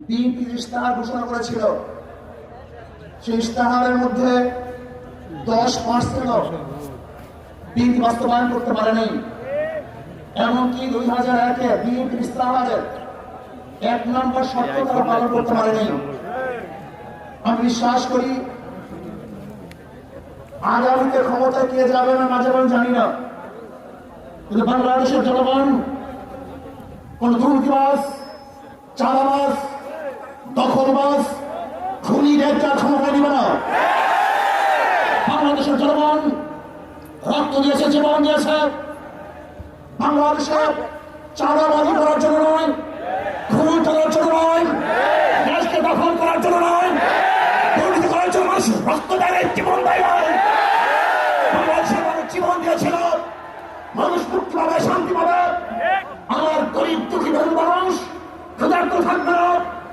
BNP ইশতেহার ঘোষণা করেছিল, সেই ইশতেহারের মধ্যে 10% বিএনপি বাস্তবায়ন করতে পারেনি। এমনকি 2001-এ বিএনপি ইশতেহারের 1 নম্বর শর্ত তারা পালন করতে পারেনি। আমি বিশ্বাস করি আগামীতে ক্ষমতায় কে যাবে না যাবে জানি না, কিন্তু বাংলাদেশের জনগণ কোন দুর্নীতিবাজ, চাঁদাবাজ, দখলবাজ, খুনিদের ক্ষমতা দিবে না। বাংলাদেশের জনগণ রক্ত দিয়েছে, জীবন দিয়েছে বাংলাদেশে চাঁদাবাজি করার জন্য নয়, খুন করার জন্য নয়, দেশকে দখল করার জন্য নয়, দুর্নীতি করার জন্য মানুষ রক্ত দেয়, জীবন দেয় নয়। বাংলাদেশের মানুষ জীবন দিয়েছিল, মানুষ মুক্তি পাবে, শান্তি পাবে। আমার গরিব দুঃখী মানুষ ক্ষুধার্ত থাকবে না,